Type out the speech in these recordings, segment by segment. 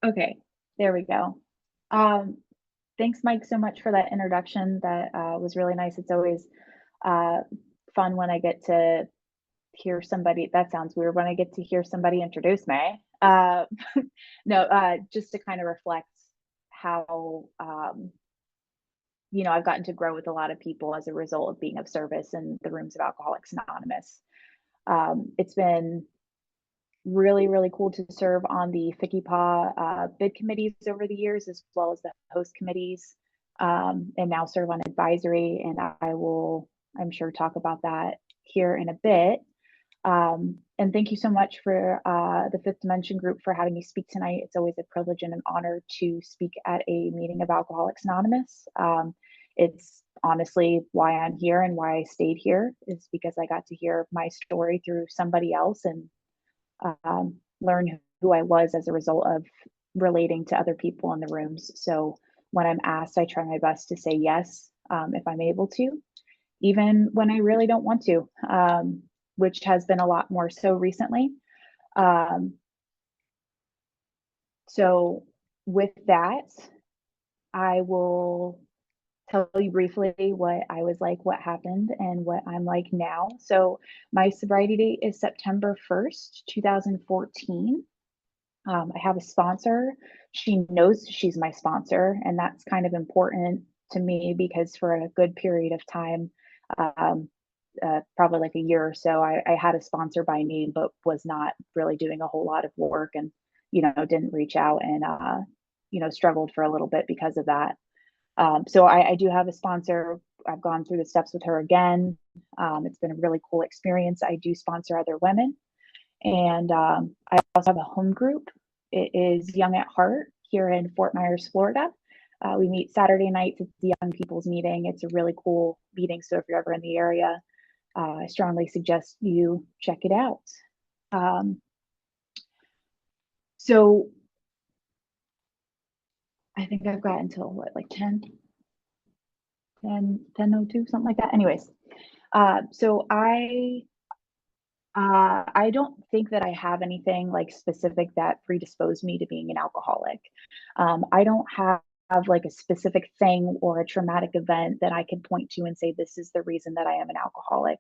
Okay, there we go. Um, Thanks, Mike, so much for that introduction. That was really nice. It's always uh, fun when I get to hear somebody. That sounds weird when I get to hear somebody introduce me. No, just to kind of reflect how I've gotten to grow with a lot of people as a result of being of service in the rooms of Alcoholics Anonymous. It's been really, really cool to serve on the FCYPAA bid committees over the years, as well as the host committees, and now serve on advisory. And I will, I'm sure, talk about that here in a bit. And thank you so much for the Fifth Dimension group for having me speak tonight. It's always a privilege and an honor to speak at a meeting of Alcoholics Anonymous. It's honestly why I'm here and why I stayed here, is because I got to hear my story through somebody else and learn who I was as a result of relating to other people in the rooms. So when I'm asked, I try my best to say yes, if I'm able to, even when I really don't want to, which has been a lot more so recently. Um, so with that, I will tell you briefly what I was like, what happened, and what I'm like now. So my sobriety date is September 1st, 2014. I have a sponsor. She knows she's my sponsor, and that's kind of important to me because for a good period of time, um, probably like a year or so, I had a sponsor by name, but was not really doing a whole lot of work and, didn't reach out and, struggled for a little bit because of that. So I do have a sponsor. I've gone through the steps with her again. It's been a really cool experience. I do sponsor other women. And I also have a home group. It is Young at Heart here in Fort Myers, Florida. We meet Saturday nights. It's the Young People's Meeting. It's a really cool meeting. So if you're ever in the area, I strongly suggest you check it out. Um, so I think I've got until what, like 10:02, something like that. Anyways, so I don't think that I have anything like specific that predisposed me to being an alcoholic. I don't have like a specific thing or a traumatic event that I can point to and say, this is the reason that I am an alcoholic.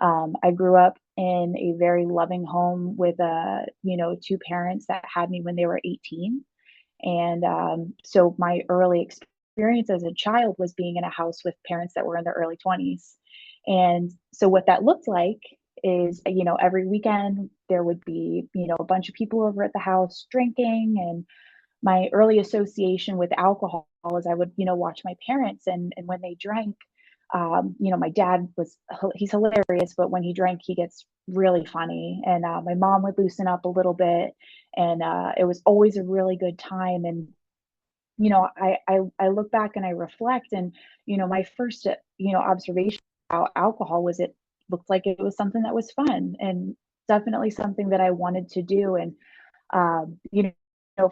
I grew up in a very loving home with, two parents that had me when they were 18. And so my early experience as a child was being in a house with parents that were in their early 20s. And so what that looked like is, every weekend there would be, a bunch of people over at the house drinking. And my early association with alcohol is I would, watch my parents and when they drank, my dad he's hilarious, but when he drank, he gets really funny. And my mom would loosen up a little bit. And it was always a really good time. And, I look back and I reflect and, my first, observation about alcohol was it looked like it was something that was fun and definitely something that I wanted to do. And,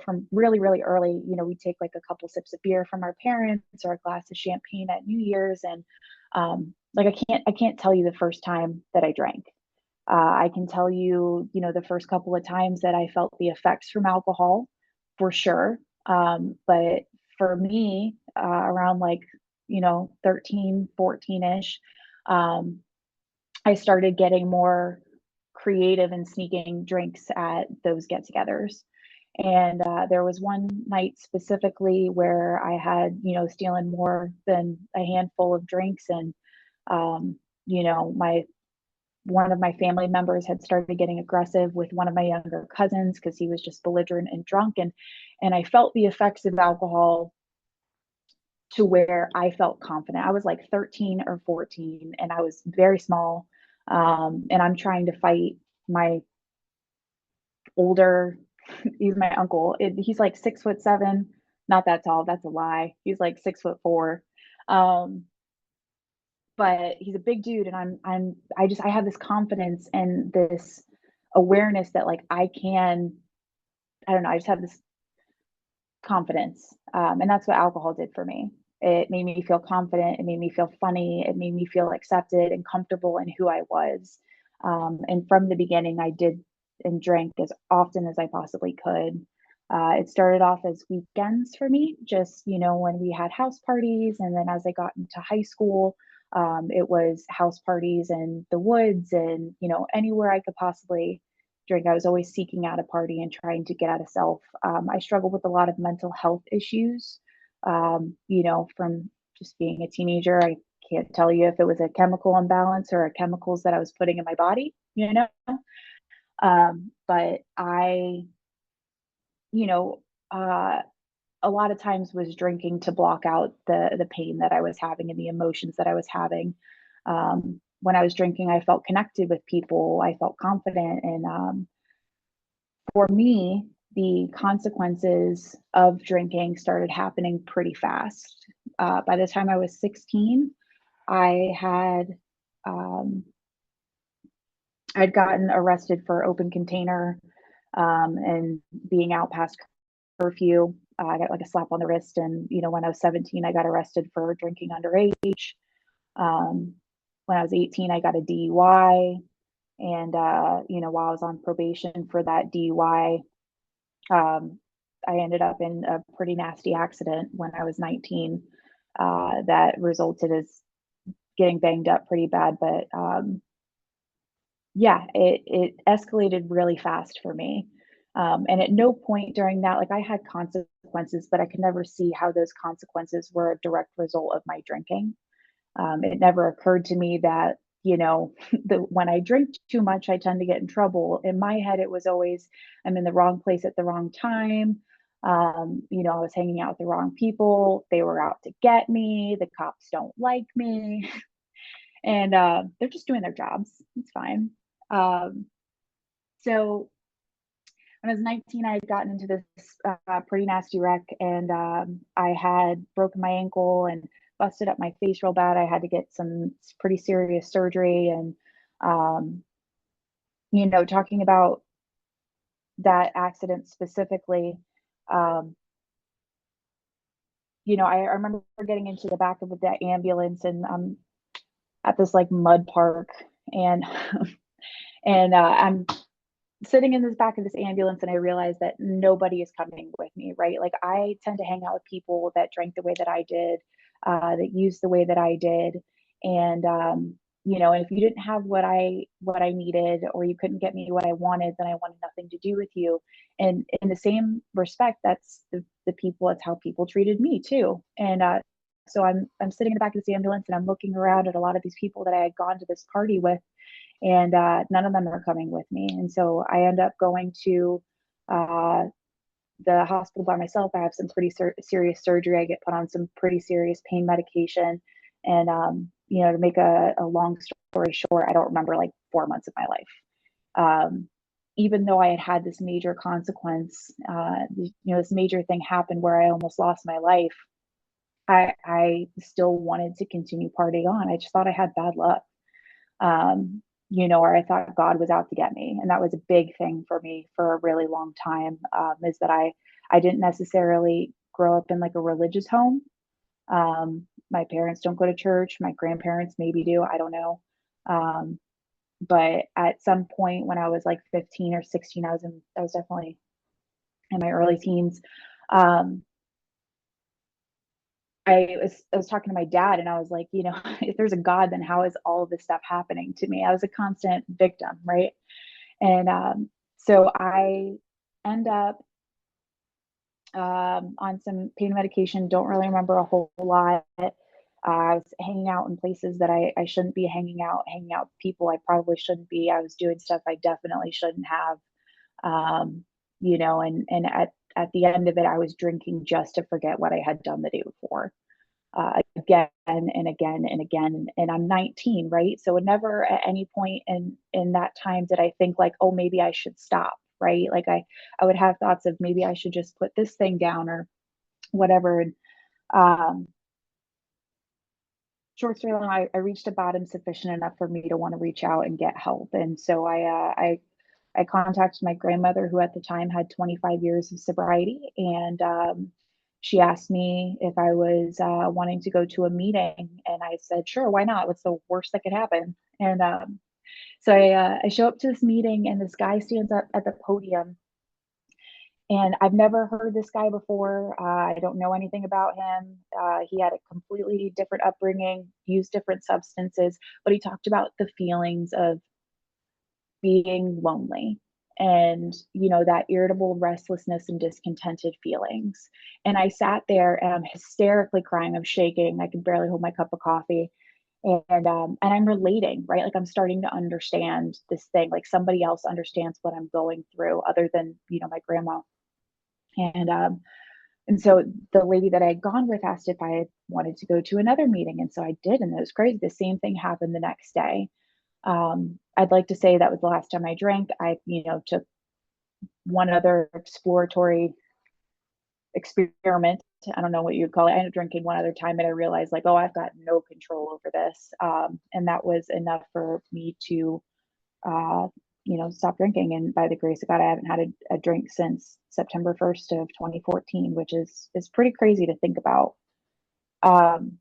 from really, really early, we take like a couple sips of beer from our parents or a glass of champagne at New Year's. And like I can't tell you the first time that I drank. I can tell you, the first couple of times that I felt the effects from alcohol for sure. But for me, around like, 13, 14-ish, um, I started getting more creative and sneaking drinks at those get-togethers. And there was one night specifically where I had, stealing more than a handful of drinks, and my one of my family members had started getting aggressive with one of my younger cousins because he was just belligerent and drunk, and I felt the effects of alcohol to where I felt confident. I was like 13 or 14 and I was very small. And I'm trying to fight my older, he's my uncle. He's like 6'7", not that tall. That's a lie. He's like 6'4". Um, but he's a big dude, and I have this confidence and this awareness that like I don't know, I just have this confidence. And that's what alcohol did for me. It made me feel confident. It made me feel funny. It made me feel accepted and comfortable in who I was. And from the beginning, I did and drank as often as I possibly could. It started off as weekends for me, just, when we had house parties. And then as I got into high school, it was house parties in the woods and, anywhere I could possibly drink. I was always seeking out a party and trying to get out of self. I struggled with a lot of mental health issues, from just being a teenager. I can't tell you if it was a chemical imbalance or chemicals that I was putting in my body. But I, you know, uh, a lot of times was drinking to block out the pain that I was having and the emotions that I was having. When I was drinking, I felt connected with people. I felt confident, and for me, the consequences of drinking started happening pretty fast. By the time I was 16, I had um, I'd gotten arrested for open container and being out past curfew. I got like a slap on the wrist, and when I was 17, I got arrested for drinking underage. Um, when I was 18, I got a DUI, and while I was on probation for that DUI, um, I ended up in a pretty nasty accident when I was 19 that resulted as getting banged up pretty bad. But yeah, it escalated really fast for me. And at no point during that, like I had consequences, but I could never see how those consequences were a direct result of my drinking. It never occurred to me that, when I drink too much, I tend to get in trouble. In my head, it was always, I'm in the wrong place at the wrong time. I was hanging out with the wrong people. They were out to get me. The cops don't like me. And they're just doing their jobs. It's fine. Um, so when I was 19, I had gotten into this pretty nasty wreck, and I had broken my ankle and busted up my face real bad. I had to get some pretty serious surgery. And, um, talking about that accident specifically, um, I remember getting into the back of the ambulance, and I'm at this like mud park, and and I'm sitting in this back of this ambulance, and I realized that nobody is coming with me, right? Like I tend to hang out with people that drank the way that I did, that used the way that I did. And and if you didn't have what I needed, or you couldn't get me what I wanted, then I wanted nothing to do with you. And in the same respect, that's how people treated me too. And so I'm sitting in the back of this ambulance, and I'm looking around at a lot of these people that I had gone to this party with, and none of them are coming with me. And so I end up going to uh, the hospital by myself. I have some pretty serious surgery. I get put on some pretty serious pain medication. And, to make a long story short, I don't remember like 4 months of my life. Even though I had had this major consequence, this major thing happened where I almost lost my life. I still wanted to continue partying on. I just thought I had bad luck, or I thought God was out to get me. And that was a big thing for me for a really long time, is that I didn't necessarily grow up in like a religious home. My parents don't go to church. My grandparents maybe do. I don't know. Um, but at some point when I was like 15 or 16, I was definitely in my early teens. Um, I was talking to my dad, and I was like, if there's a God, then how is all of this stuff happening to me? I was a constant victim, right? And so I end up on some pain medication. Don't really remember a whole lot. I was hanging out in places that I shouldn't be hanging out with people I probably shouldn't be. I was doing stuff I definitely shouldn't have. And at the end of it, I was drinking just to forget what I had done the day before, again and again and again. And I'm 19, right? So it never at any point in that time did I think like, oh, maybe I should stop, right? Like I would have thoughts of maybe I should just put this thing down or whatever. And um, short story long, I reached a bottom sufficient enough for me to want to reach out and get help. And so I contacted my grandmother, who at the time had 25 years of sobriety, and she asked me if I was wanting to go to a meeting, and I said, "Sure, why not? What's the worst that could happen?" And so I show up to this meeting, and this guy stands up at the podium, And I've never heard this guy before. I don't know anything about him. He had a completely different upbringing, used different substances, but he talked about the feelings of being lonely and, that irritable restlessness and discontented feelings. And I sat there and I'm hysterically crying. I'm shaking. I can barely hold my cup of coffee. And I'm relating, right? Like I'm starting to understand this thing. Like somebody else understands what I'm going through other than, my grandma. And and so the lady that I had gone with asked if I had wanted to go to another meeting. And so I did. And it was crazy. The same thing happened the next day. I'd like to say that was the last time I drank. I, took one other exploratory experiment. I don't know what you'd call it. I ended up drinking one other time and I realized like, oh, I've got no control over this. And that was enough for me to, uh, stop drinking. And by the grace of God, I haven't had a drink since September 1st of 2014, which is pretty crazy to think about. Um,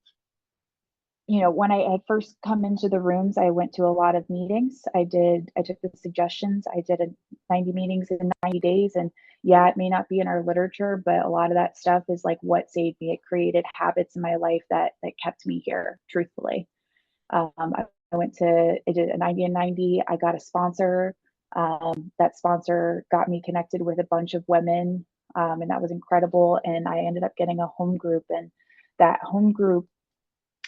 when I had first come into the rooms, I went to a lot of meetings. I took the suggestions. I did 90 meetings in 90 days. And yeah, it may not be in our literature, but a lot of that stuff is like what saved me. It created habits in my life that kept me here, truthfully. I did a 90 and 90. I got a sponsor. That sponsor got me connected with a bunch of women. And that was incredible. And I ended up getting a home group, and that home group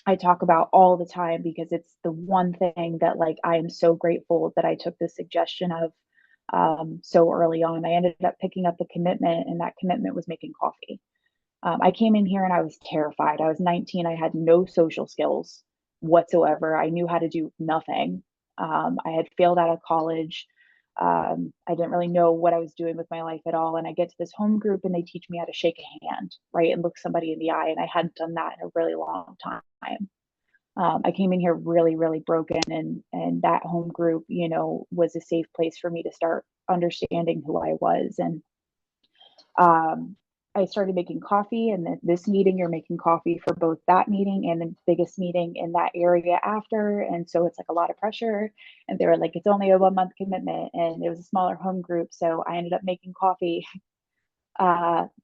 I talk about all the time because it's the one thing that like I am so grateful that I took the suggestion of so early on. I ended up picking up the commitment, and that commitment was making coffee. I came in here and I was terrified. I was 19. I had no social skills whatsoever. I knew how to do nothing. I had failed out of college. I didn't really know what I was doing with my life at all. And I get to this home group and they teach me how to shake a hand, right? And look somebody in the eye. And I hadn't done that in a really long time. I came in here really, really broken, and that home group, was a safe place for me to start understanding who I was. And um, I started making coffee, and this meeting, you're making coffee for both that meeting and the biggest meeting in that area after. And so it's like a lot of pressure. And they were like, it's only a 1 month commitment, and it was a smaller home group. So I ended up making coffee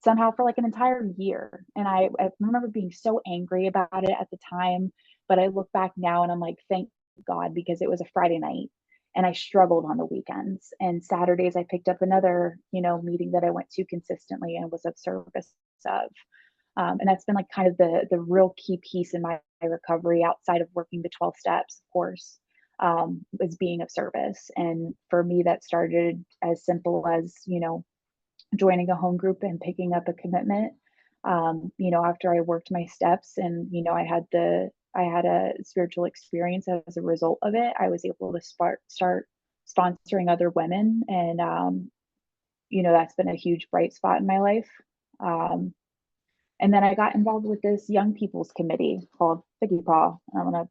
somehow for like an entire year. And I remember being so angry about it at the time, but I look back now and I'm like, thank God, because it was a Friday night and I struggled on the weekends. And Saturdays, I picked up another, meeting that I went to consistently and was of service of. And that's been like kind of the real key piece in my recovery outside of working the 12 steps, of course, is being of service. And for me, that started as simple as, joining a home group and picking up a commitment. After I worked my steps and, I had a spiritual experience as a result of it, I was able to start sponsoring other women. And, that's been a huge bright spot in my life. Um, and then I got involved with this young people's committee called FCYPAA. I'm going to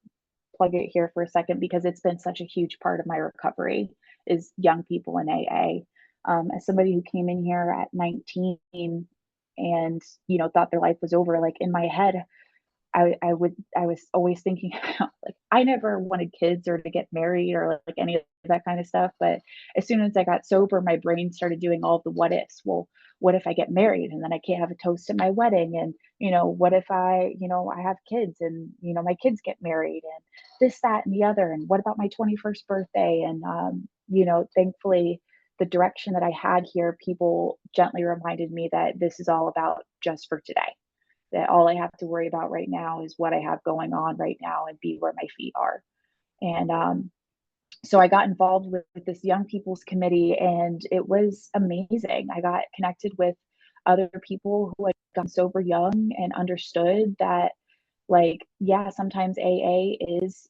plug it here for a second because it's been such a huge part of my recovery is young people in AA. As somebody who came in here at 19 and, thought their life was over, like in my head, I was always thinking about like I never wanted kids or to get married or like any of that kind of stuff. But as soon as I got sober, my brain started doing all the what ifs. Well, what if I get married and then I can't have a toast at my wedding? And what if I have kids and my kids get married and this, that, and the other? And what about my 21st birthday? And thankfully the direction that I had here, people gently reminded me that this is all about just for today, that all I have to worry about right now is what I have going on right now and be where my feet are. And so I got involved with this young people's committee and it was amazing. I got connected with other people who had gotten sober young and understood that, like, yeah, sometimes AA is,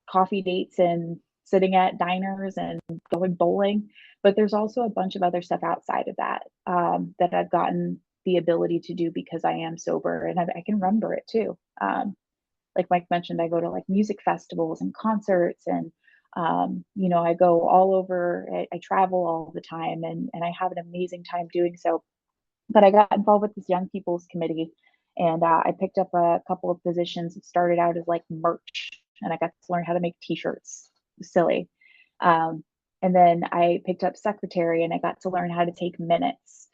coffee dates and sitting at diners and going bowling, but there's also a bunch of other stuff outside of that that I've gotten the ability to do because I am sober and I can remember it too. Like Mike mentioned, I go to like music festivals and concerts and I go all over. I travel all the time and I have an amazing time doing so. But I got involved with this young people's committee and I picked up a couple of positions. It started out as like merch and I got to learn how to make t-shirts. Silly. Um, and then I picked up secretary and I got to learn how to take minutes.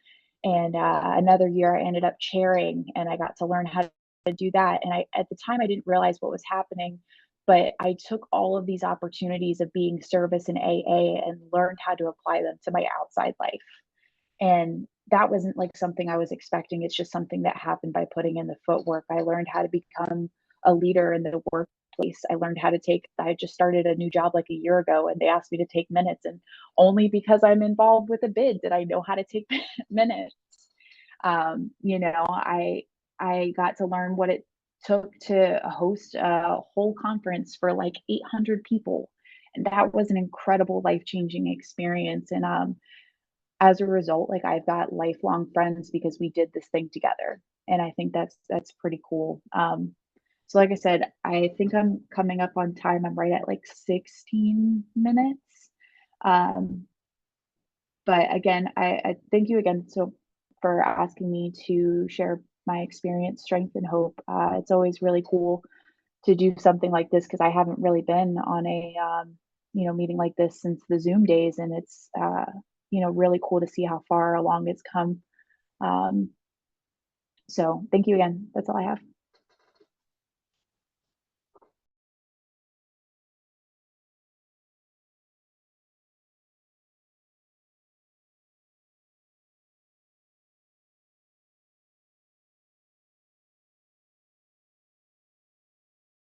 And another year I ended up chairing, and I got to learn how to do that. And at the time, I didn't realize what was happening, but I took all of these opportunities of being service in AA and learned how to apply them to my outside life. And that wasn't like something I was expecting. It's just something that happened by putting in the footwork. I learned how to become a leader in the workplace. I learned how to take, I just started a new job like a year ago, and they asked me to take minutes. And only because I'm involved with a bid did I know how to take minutes. I got to learn what it took to host a whole conference for like 800 people. And that was an incredible life-changing experience. And as a result, like I've got lifelong friends because we did this thing together. And I think that's pretty cool. So like I said, I think I'm coming up on time. I'm right at like 16 minutes. Um, but again, I thank you again for asking me to share my experience, strength, and hope. It's always really cool to do something like this because I haven't really been on a meeting like this since the Zoom days, and it's really cool to see how far along it's come. Um, so thank you again. That's all I have.